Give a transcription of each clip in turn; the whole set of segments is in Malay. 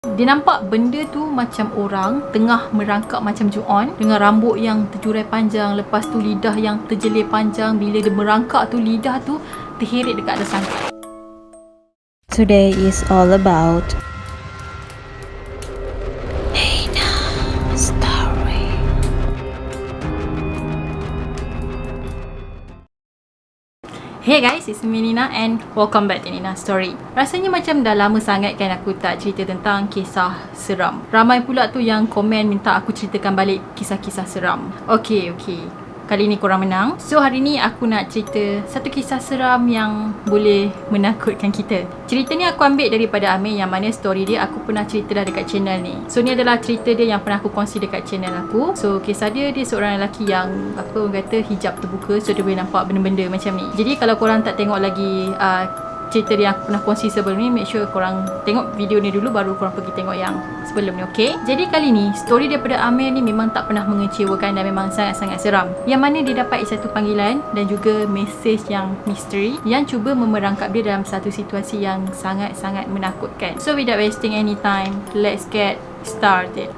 Dia nampak benda tu macam orang tengah merangkak macam Ju-on, dengan rambut yang terjurai panjang, lepas tu lidah yang terjelir panjang. Bila dia merangkak tu, lidah tu terheret dekat atas langit. Today is all about story. Hey guys, it's me Nina and welcome back to Nina Story. Rasanya macam dah lama sangat kan aku tak cerita tentang kisah seram. Ramai pula tu yang komen minta aku ceritakan balik kisah-kisah seram. Okay. Kali ni korang menang. So hari ni aku nak cerita satu kisah seram yang boleh menakutkan kita. Cerita ni aku ambil daripada Amir, yang mana story dia aku pernah cerita dah dekat channel ni. So ni adalah cerita dia yang pernah aku kongsi dekat channel aku. So kisah dia seorang lelaki yang orang kata hijab terbuka, so dia boleh nampak benda-benda macam ni. Jadi kalau korang tak tengok lagi cerita dia yang aku pernah kongsi sebelum ni, make sure korang tengok video ni dulu baru korang pergi tengok yang sebelum ni, okay? Jadi kali ni story daripada Amir ni memang tak pernah mengecewakan dan memang sangat-sangat seram, yang mana dia dapat satu panggilan dan juga mesej yang misteri yang cuba memerangkap dia dalam satu situasi yang sangat-sangat menakutkan. So without wasting any time, let's get started.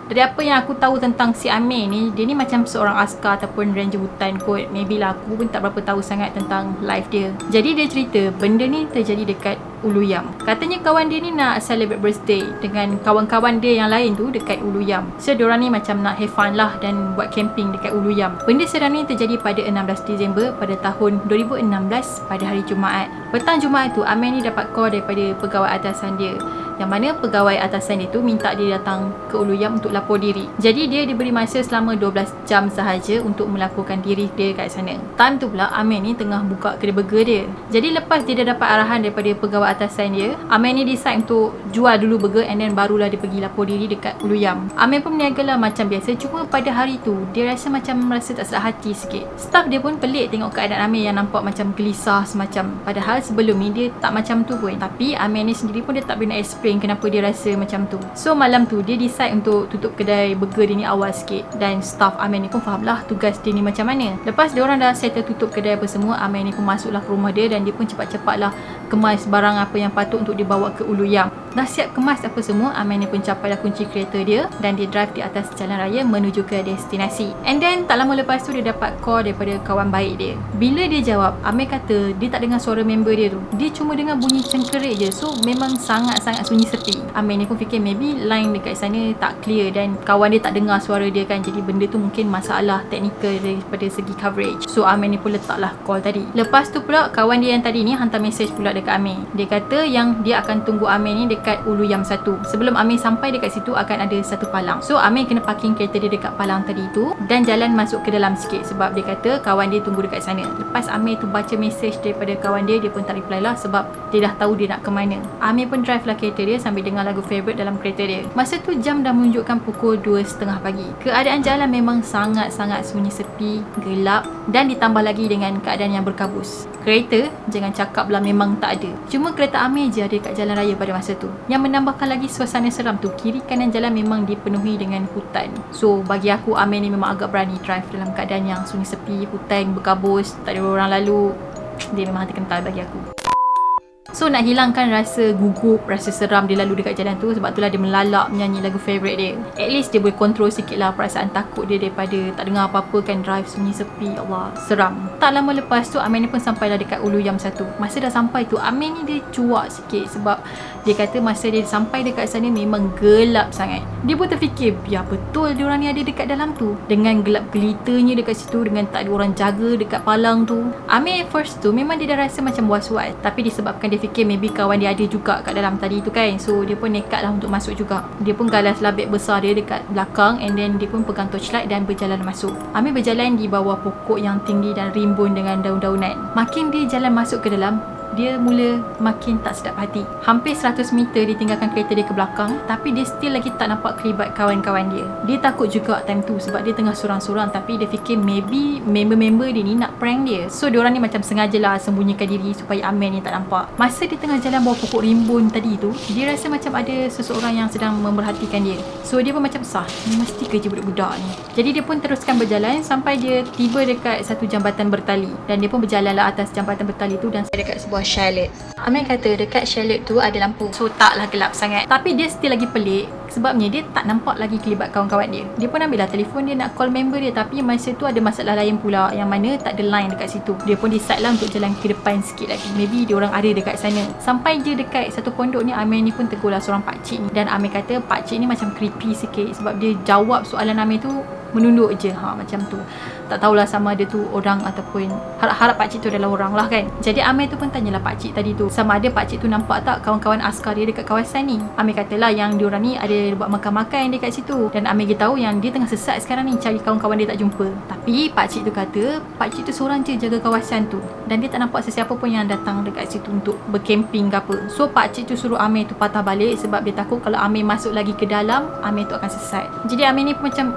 Dari apa yang aku tahu tentang si Amir ni, dia ni macam seorang askar ataupun ranger hutan kot. Maybe lah, aku pun tak berapa tahu sangat tentang life dia. Jadi dia cerita benda ni terjadi dekat Ulu Yam. Katanya kawan dia ni nak celebrate birthday dengan kawan-kawan dia yang lain tu dekat Ulu Yam. So diorang ni macam nak have fun lah dan buat camping dekat Ulu Yam. Benda seram ni terjadi pada 16 Disember pada tahun 2016 pada hari Jumaat. Petang Jumaat tu Amir ni dapat call daripada pegawai atasan dia, yang mana pegawai atasan dia tu minta dia datang ke Ulu Yam untuk lapor diri. Jadi dia diberi masa selama 12 jam sahaja untuk melaporkan diri dia kat sana. Time tu pula Amir ni tengah buka kedai burger dia. Jadi lepas dia dah dapat arahan daripada pegawai atasan dia, Amir ni decide untuk jual dulu burger and then barulah dia pergi lapor diri dekat Ulu Yam. Amir pun berniagalah macam biasa, cuma pada hari tu dia rasa tak sedap hati sikit. Staff dia pun pelik tengok keadaan Amir yang nampak macam gelisah semacam, padahal sebelum ni dia tak macam tu pun. Tapi Amir ni sendiri pun dia tak boleh nak explain kenapa dia rasa macam tu. So malam tu dia decide untuk tutup kedai burger dia ni awal sikit, dan staff Amir ni pun faham lah tugas dia ni macam mana. Lepas dia orang dah settle tutup kedai apa semua, Amir ni pun masuklah ke rumah dia dan dia pun cepat-cepat lah kemas barang apa yang patut untuk dibawa ke Ulu Yam. Dah siap kemas apa semua, Amir ni pun capai dah kunci kereta dia dan dia drive di atas jalan raya menuju ke destinasi. And then tak lama lepas tu dia dapat call daripada kawan baik dia. Bila dia jawab, Amir kata dia tak dengar suara member dia tu. Dia cuma dengar bunyi cengkerik je. So memang sangat-sangat sunyi sepi. Amir ni pun fikir maybe line dekat sana tak clear dan kawan dia tak dengar suara dia kan. Jadi benda tu mungkin masalah teknikal daripada segi coverage. So Amir ni pun letaklah call tadi. Lepas tu pula kawan dia yang tadi ni hantar mesej pula dekat Amir. Dia kata yang dia akan tunggu Amir ni dekat Ulu Yam 1. Sebelum Amir sampai dekat situ akan ada satu palang. So Amir kena parking kereta dia dekat palang tadi tu dan jalan masuk ke dalam sikit sebab dia kata kawan dia tunggu dekat sana. Lepas Amir tu baca mesej daripada kawan dia, dia pun tak reply lah sebab dia dah tahu dia nak ke mana. Amir pun drive lah kereta dia sambil dengar lagu favourite dalam kereta dia. Masa tu jam dah menunjukkan pukul 2.30 pagi. Keadaan jalan memang sangat-sangat sunyi sepi, gelap dan ditambah lagi dengan keadaan yang berkabus. Kereta jangan cakap lah memang tak ada. Cuma kereta Amir je ada kat jalan raya pada masa tu. Yang menambahkan lagi suasana seram tu, kiri kanan jalan memang dipenuhi dengan hutan. So bagi aku Amir ni memang agak berani drive dalam keadaan yang sunyi sepi, hutan berkabus, tak ada orang lalu. Dia memang hati kental bagi aku. So nak hilangkan rasa gugup, rasa seram dia lalu dekat jalan tu, sebab itulah dia melalak menyanyi lagu favourite dia. At least dia boleh control sikit lah perasaan takut dia daripada tak dengar apa-apa kan, drive sunyi sepi. Allah, seram. Tak lama lepas tu Amir ni pun sampailah dekat Ulu Yam 1. Masa dah sampai tu Amir ni dia cuak sikit sebab dia kata masa dia sampai dekat sana memang gelap sangat. Dia pun terfikir biar betul diorang ni ada dekat dalam tu, dengan gelap gelitanya dekat situ, dengan tak ada orang jaga dekat palang tu. Amir first tu memang dia dah rasa macam was-was, tapi disebabkan dia fikir maybe kawan dia ada juga kat dalam tadi tu kan, so dia pun nekat lah untuk masuk juga. Dia pun galas lah beg besar dia dekat belakang and then dia pun pegang torchlight dan berjalan masuk. Amir berjalan di bawah pokok yang tinggi dan rimbun dengan daun-daunan. Makin dia jalan masuk ke dalam, dia mula makin tak sedap hati. Hampir 100 meter dia tinggalkan kereta dia ke belakang, tapi dia still lagi tak nampak kelibat kawan-kawan dia. Dia takut juga time tu sebab dia tengah sorang-sorang, tapi dia fikir maybe member-member dia ni nak prank dia. So diorang ni macam sengajalah sembunyikan diri supaya Amir ni tak nampak. Masa dia tengah jalan bawah pokok rimbun tadi tu, dia rasa macam ada seseorang yang sedang memerhatikan dia. So dia pun macam sah, ni mesti kerja budak-budak ni. Jadi dia pun teruskan berjalan sampai dia tiba dekat satu jambatan bertali, dan dia pun berjalanlah atas jambatan bertali tu dan dekat sebuah chalet. Amir kata dekat chalet tu ada lampu, so taklah gelap sangat. Tapi dia still lagi pelik sebabnya dia tak nampak lagi kelibat kawan-kawan dia. Dia pun ambil lah telefon dia nak call member dia, tapi masa tu ada masalah lain pula yang mana tak ada line dekat situ. Dia pun decide lah untuk jalan ke depan sikit lagi, maybe dia orang ada dekat sana. Sampai je dekat satu pondok ni, Amir ni pun tegurlah seorang pakcik ni, dan Amir kata pakcik ni macam creepy sikit sebab dia jawab soalan Amir tu menunduk je, macam tu. Tak tahulah sama ada tu orang ataupun harap-harap pakcik tu adalah orang lah kan. Jadi Amir tu pun tanyalah pakcik tadi tu sama ada pakcik tu nampak tak kawan-kawan askar dia dekat kawasan ni. Amir katalah yang diorang ni ada buat makan-makan dekat situ, dan Amir tahu yang dia tengah sesat sekarang ni cari kawan-kawan dia tak jumpa. Tapi pakcik tu kata pakcik tu seorang je jaga kawasan tu, dan dia tak nampak sesiapa pun yang datang dekat situ untuk bercamping ke apa. So pakcik tu suruh Amir tu patah balik sebab dia takut kalau Amir masuk lagi ke dalam, Amir tu akan sesat. Jadi Amir ni pun macam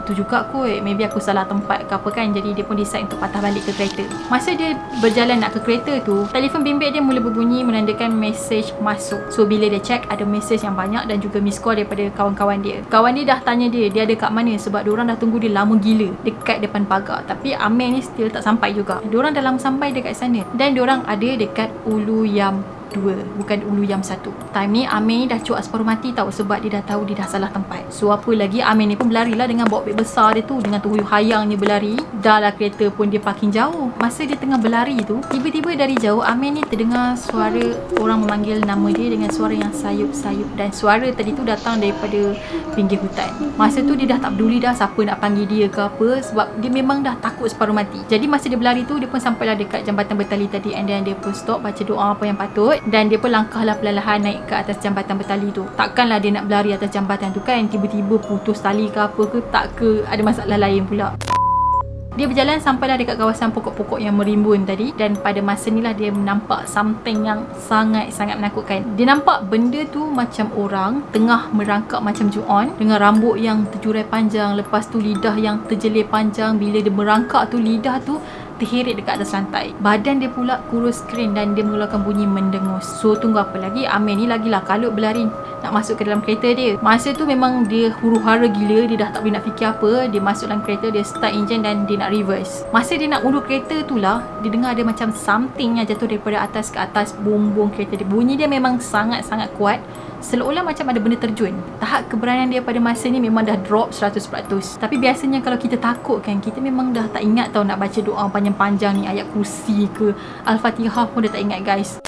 itu juga kot, maybe aku salah tempat ke apa kan. Jadi dia pun decide untuk patah balik ke kereta. Masa dia berjalan nak ke kereta tu, telefon bimbit dia mula berbunyi menandakan mesej masuk. So bila dia check, ada mesej yang banyak dan juga miss call daripada kawan-kawan dia. Kawan dia dah tanya dia ada kat mana sebab diorang dah tunggu dia lama gila dekat depan pagar. Tapi Amir ni still tak sampai juga. Diorang dah lama sampai dekat sana, dan diorang ada dekat Ulu Yam 2, bukan Ulu Yam 1. Time ni Amir ni dah cuak separuh mati tau, sebab dia dah tahu dia dah salah tempat. So apa lagi, Amir ni pun berlarilah dengan bawa beg besar dia tu, dengan tuhuyuh hayangnya berlari. Dah lah kereta pun dia parking jauh. Masa dia tengah berlari tu, tiba-tiba dari jauh Amir ni terdengar suara orang memanggil nama dia dengan suara yang sayup-sayup, dan suara tadi tu datang daripada pinggir hutan. Masa tu dia dah tak peduli dah siapa nak panggil dia ke apa, sebab dia memang dah takut separuh mati. Jadi masa dia berlari tu, dia pun sampailah dekat jambatan bertali tadi, and then dia pun stop baca doa apa yang patut, dan dia pun langkahlah perlahan naik ke atas jambatan bertali tu. Takkanlah dia nak berlari atas jambatan tu kan, tiba-tiba putus tali ke apa ke, tak ke ada masalah lain pula. Dia berjalan sampailah dekat kawasan pokok-pokok yang merimbun tadi, dan pada masa ni lah dia nampak something yang sangat-sangat menakutkan. Dia nampak benda tu macam orang tengah merangkak macam Ju-on, dengan rambut yang terjurai panjang, lepas tu lidah yang terjelir panjang. Bila dia merangkak tu, lidah tu terheret dekat atas lantai. Badan dia pula kurus kering dan dia mengeluarkan bunyi mendengus. So tunggu apa lagi, Amir ni lagilah kalut berlari nak masuk ke dalam kereta dia. Masa tu memang dia huru-hara gila, dia dah tak boleh nak fikir apa. Dia masuk dalam kereta, dia start engine dan dia nak reverse. Masa dia nak undur kereta tu lah, dia dengar ada macam something yang jatuh daripada atas ke atas bumbung kereta dia. Bunyi dia memang sangat-sangat kuat, seolah-olah macam ada benda terjun. Tahap keberanian dia pada masa ni memang dah drop 100%. Tapi biasanya kalau kita takut kan, kita memang dah tak ingat tau nak baca doa panjang-panjang ni, ayat kursi ke Al-Fatihah pun dah tak ingat guys.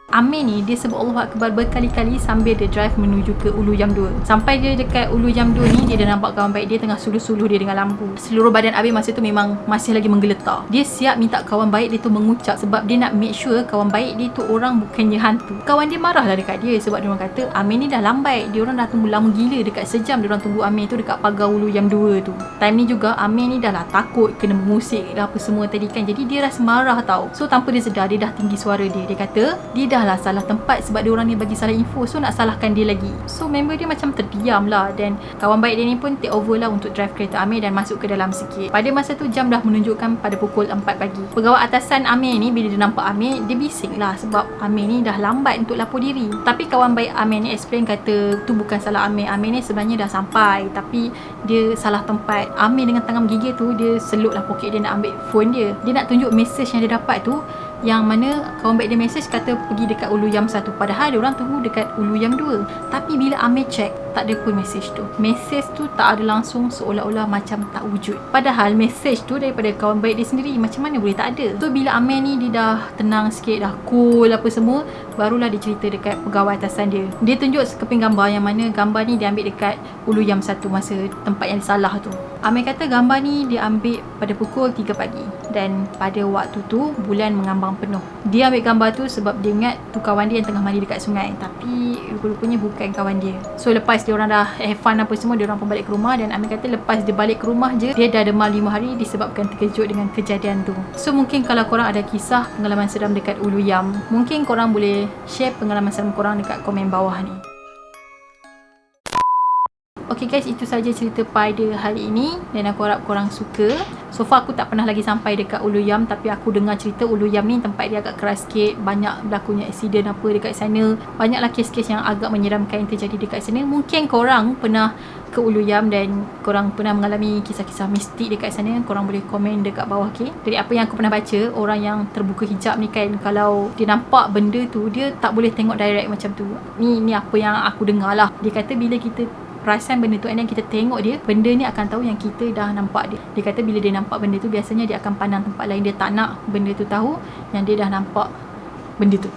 Amir ni dia sebut Allahu Akbar berkali-kali sambil dia drive menuju ke Ulu Yam 2. Sampai dia dekat Ulu Yam 2 ni, dia dah nampak kawan baik dia tengah suluh-suluh dia dengan lampu. Seluruh badan Amir masa tu memang masih lagi menggeletar. Dia siap minta kawan baik dia tu mengucap sebab dia nak make sure kawan baik dia tu orang bukannya hantu. Kawan dia marahlah dekat dia sebab dia orang kata Amir ni dah lambat. Dia orang dah tunggu lama gila, dekat sejam dia orang tunggu Amir tu dekat pagar Ulu Yam 2 tu. Time ni juga Amir ni dah lah takut kena mengusik dah apa semua tadi kan. Jadi dia rasa marah tau. So tanpa dia sedar, dia dah tinggi suara dia. Dia kata dia dah lah salah tempat sebab dia orang ni bagi salah info, so nak salahkan dia lagi. So member dia macam terdiam lah, dan kawan baik dia ni pun take over lah untuk drive kereta Amir dan masuk ke dalam sikit. Pada masa tu jam dah menunjukkan pada pukul 4 pagi. Pegawai atasan Amir ni bila dia nampak Amir, dia bising lah sebab Amir ni dah lambat untuk lapor diri. Tapi kawan baik Amir ni explain kata tu bukan salah Amir. Amir ni sebenarnya dah sampai, tapi dia salah tempat. Amir dengan tangan menggigil tu, dia selutlah poket dia nak ambil phone dia. Dia nak tunjuk mesej yang dia dapat tu, yang mana kawan baik dia mesej kata pergi dekat Ulu Yam 1, padahal dia orang tunggu dekat Ulu Yam 2. Tapi bila Amir check, tak ada pun mesej tu. Mesej tu tak ada langsung, seolah-olah macam tak wujud. Padahal mesej tu daripada kawan baik dia sendiri, macam mana boleh tak ada. So bila Amir ni dia dah tenang sikit, dah cool apa semua, barulah dia cerita dekat pegawai atasan dia. Dia tunjuk sekeping gambar yang mana gambar ni dia ambil dekat Ulu Yam 1 masa tempat yang salah tu. Amir kata gambar ni dia ambil pada pukul 3 pagi dan pada waktu tu bulan mengambang penuh. Dia ambil gambar tu sebab dia ingat tu kawan dia yang tengah mandi dekat sungai, tapi rupa-rupanya bukan kawan dia. So lepas dia orang dah have fun apa semua, dia orang pun balik ke rumah dan Amir kata lepas dia balik ke rumah je dia dah demam 5 hari disebabkan terkejut dengan kejadian tu. So mungkin kalau korang ada kisah pengalaman seram dekat Ulu Yam, mungkin korang boleh share pengalaman seram korang dekat komen bawah ni. Okay guys, itu saja cerita pada hari ini dan aku harap korang suka. So far aku tak pernah lagi sampai dekat Ulu Yam, tapi aku dengar cerita Ulu Yam ni tempat dia agak keras sikit, banyak berlakunya accident apa dekat sana, banyaklah kes-kes yang agak menyeramkan yang terjadi dekat sana. Mungkin korang pernah ke Ulu Yam dan korang pernah mengalami kisah-kisah mistik dekat sana, korang boleh komen dekat bawah. Okay, dari apa yang aku pernah baca, orang yang terbuka hijab ni kan, kalau dia nampak benda tu dia tak boleh tengok direct macam tu. Ni apa yang aku dengar lah. Dia kata bila kita perasan benda tu and then kita tengok dia, benda ni akan tahu yang kita dah nampak dia. Dia kata bila dia nampak benda tu, biasanya dia akan pandang tempat lain. Dia tak nak benda tu tahu yang dia dah nampak benda tu.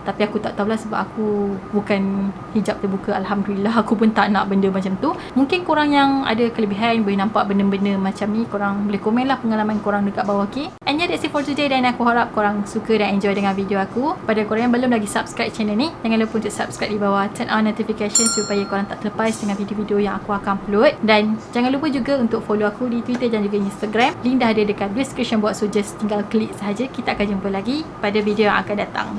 Tapi aku tak tahulah sebab aku bukan hijab terbuka. Alhamdulillah aku pun tak nak benda macam tu. Mungkin korang yang ada kelebihan boleh nampak benda-benda macam ni, korang boleh komen lah pengalaman korang dekat bawah. Okay, and yeah, that's it for today dan aku harap korang suka dan enjoy dengan video aku. Pada korang yang belum lagi subscribe channel ni, jangan lupa untuk subscribe di bawah, turn on notification supaya korang tak terlepas dengan video-video yang aku akan upload. Dan jangan lupa juga untuk follow aku di Twitter dan juga Instagram. Link dah ada dekat description box, so just tinggal klik sahaja. Kita akan jumpa lagi pada video yang akan datang.